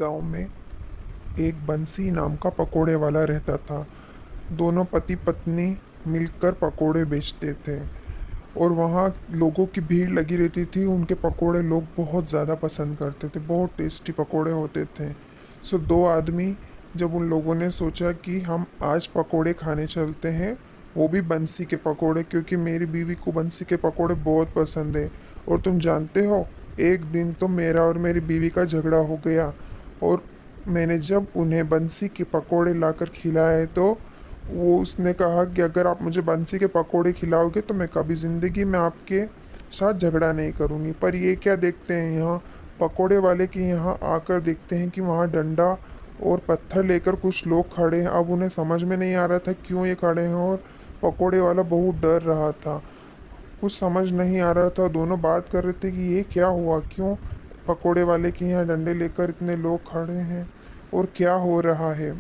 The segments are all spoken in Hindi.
गांव में एक बंसी नाम का पकोड़े वाला रहता था। दोनों पति पत्नी मिलकर पकोड़े बेचते थे और वहाँ लोगों की भीड़ लगी रहती थी। उनके पकोड़े लोग बहुत ज़्यादा पसंद करते थे, बहुत टेस्टी पकोड़े होते थे। सो दो आदमी, जब उन लोगों ने सोचा कि हम आज पकोड़े खाने चलते हैं, वो भी बंसी के पकोड़े, क्योंकि मेरी बीवी को बंसी के पकोड़े बहुत पसंद है। और तुम जानते हो, एक दिन तो मेरा और मेरी बीवी का झगड़ा हो गया। और मैंने जब उन्हें बंसी के पकोड़े लाकर खिलाए तो वो उसने कहा कि अगर आप मुझे बंसी के पकोड़े खिलाओगे तो मैं कभी ज़िंदगी में आपके साथ झगड़ा नहीं करूँगी। पर ये क्या देखते हैं यहाँ, पकोड़े वाले के यहाँ आकर देखते हैं कि वहाँ डंडा और पत्थर लेकर कुछ लोग खड़े हैं। अब उन्हें समझ में नहीं आ रहा था क्यों ये खड़े हैं, और पकोड़े वाला बहुत डर रहा था। कुछ समझ नहीं आ रहा था। दोनों बात कर रहे थे कि ये क्या हुआ, क्यों पकोड़े वाले के यहाँ डंडे लेकर इतने लोग खड़े हैं और क्या हो रहा है।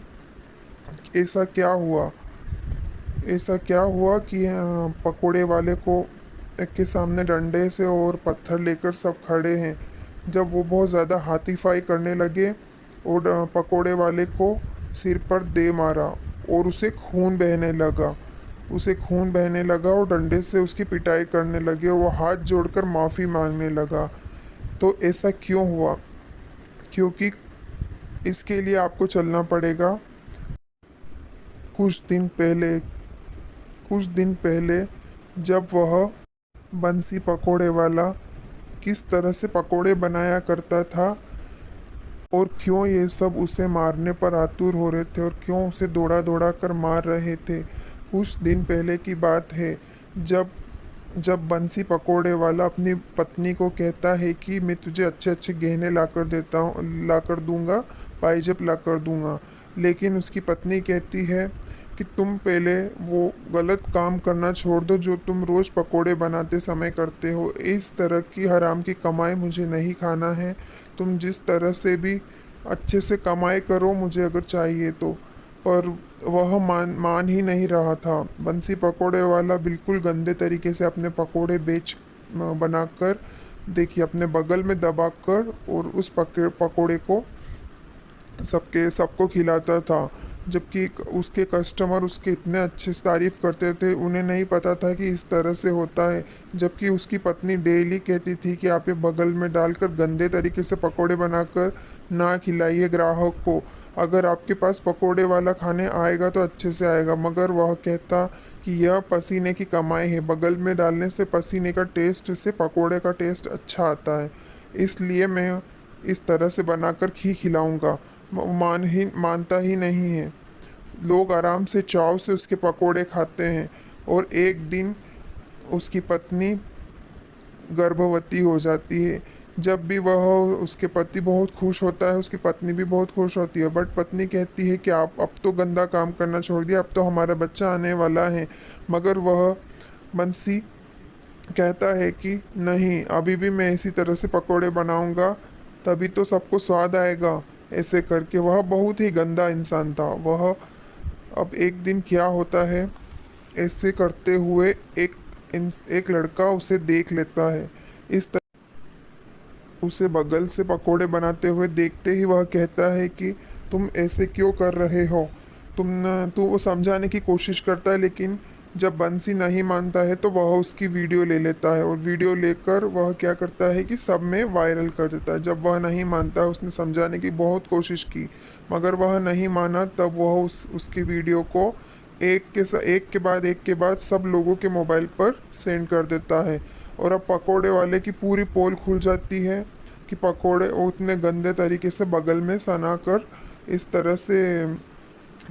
ऐसा क्या हुआ, ऐसा क्या हुआ कि पकोड़े वाले को के सामने डंडे से और पत्थर लेकर सब खड़े हैं। जब वो बहुत ज़्यादा हाथीफाई करने लगे और पकोड़े वाले को सिर पर दे मारा और उसे खून बहने लगा। उसे खून बहने लगा और डंडे से उसकी पिटाई करने लगे और वो हाथ जोड़कर माफ़ी मांगने लगा। तो ऐसा क्यों हुआ, क्योंकि इसके लिए आपको चलना पड़ेगा कुछ दिन पहले। कुछ दिन पहले जब वह बंसी पकोड़े वाला किस तरह से पकोड़े बनाया करता था और क्यों ये सब उसे मारने पर आतुर हो रहे थे और क्यों उसे दौड़ा दौड़ा कर मार रहे थे। कुछ दिन पहले की बात है, जब जब बंसी पकोड़े वाला अपनी पत्नी को कहता है कि मैं तुझे अच्छे अच्छे गहने लाकर दूंगा, पाइजेब लाकर दूंगा। लेकिन उसकी पत्नी कहती है कि तुम पहले वो गलत काम करना छोड़ दो जो तुम रोज़ पकोड़े बनाते समय करते हो। इस तरह की हराम की कमाई मुझे नहीं खाना है। तुम जिस तरह से भी अच्छे से कमाई करो, मुझे अगर चाहिए तो। पर वह मान ही नहीं रहा था। बंसी पकोड़े वाला बिल्कुल गंदे तरीके से अपने पकोड़े बनाकर, देखिए, अपने बगल में दबाकर और उस पकोड़े को सबको खिलाता था। जबकि उसके कस्टमर उसके इतने अच्छे से तारीफ करते थे, उन्हें नहीं पता था कि इस तरह से होता है। जबकि उसकी पत्नी डेली कहती थी कि आप ये बगल में डालकर गंदे तरीके से पकोड़े बनाकर ना खिलाइए ग्राहक को। अगर आपके पास पकोड़े वाला खाने आएगा तो अच्छे से आएगा। मगर वह कहता कि यह पसीने की कमाई है, बगल में डालने से पसीने का टेस्ट से पकोड़े का टेस्ट अच्छा आता है, इसलिए मैं इस तरह से बनाकर खिलाऊंगा। मानता ही नहीं है। लोग आराम से चाव से उसके पकोड़े खाते हैं। और एक दिन उसकी पत्नी गर्भवती हो जाती है। जब भी वह, उसके पति बहुत खुश होता है, उसकी पत्नी भी बहुत खुश होती है। बट पत्नी कहती है कि आप अब तो गंदा काम करना छोड़ दिया, अब तो हमारा बच्चा आने वाला है। मगर वह बंसी कहता है कि नहीं, अभी भी मैं इसी तरह से पकोड़े बनाऊंगा, तभी तो सबको स्वाद आएगा। ऐसे करके वह बहुत ही गंदा इंसान था वह। अब एक दिन क्या होता है, ऐसे करते हुए एक लड़का उसे देख लेता है। इस तरह उसे बगल से पकोड़े बनाते हुए देखते ही वह कहता है कि तुम ऐसे क्यों कर रहे हो। तू वो समझाने की कोशिश करता है, लेकिन जब बंसी नहीं मानता है तो वह उसकी वीडियो ले लेता है और वीडियो लेकर वह क्या करता है कि सब में वायरल कर देता है। जब वह नहीं मानता, उसने समझाने की बहुत कोशिश की मगर वह नहीं माना, तब वह उसकी वीडियो को एक के बाद सब लोगों के मोबाइल पर सेंड कर देता है। और अब पकोड़े वाले की पूरी पोल खुल जाती है कि पकोड़े उतने गंदे तरीके से बगल में सना कर इस तरह से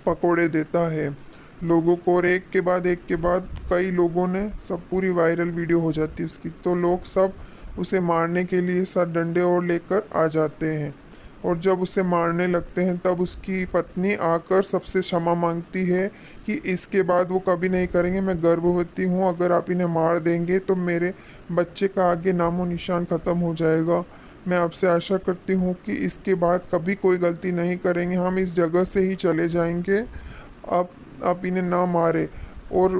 पकोड़े देता है लोगों को। और एक के बाद कई लोगों ने, सब पूरी वायरल वीडियो हो जाती है उसकी। तो लोग सब उसे मारने के लिए सर डंडे और लेकर आ जाते हैं। और जब उसे मारने लगते हैं तब उसकी पत्नी आकर सबसे क्षमा मांगती है कि इसके बाद वो कभी नहीं करेंगे, मैं गर्भवती हूँ, अगर आप इन्हें मार देंगे तो मेरे बच्चे का आगे नामो निशान ख़त्म हो जाएगा। मैं आपसे आशा करती हूँ कि इसके बाद कभी कोई गलती नहीं करेंगे, हम इस जगह से ही चले जाएंगे। आप इन्हें ना मारे। और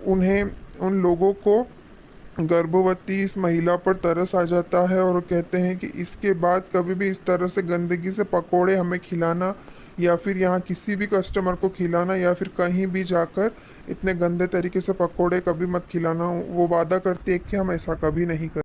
उन्हें, उन लोगों को गर्भवती इस महिला पर तरस आ जाता है और कहते हैं कि इसके बाद कभी भी इस तरह से गंदगी से पकोड़े हमें खिलाना या फिर यहाँ किसी भी कस्टमर को खिलाना या फिर कहीं भी जाकर इतने गंदे तरीके से पकोड़े कभी मत खिलाना। वो वादा करती है कि हम ऐसा कभी नहीं करें।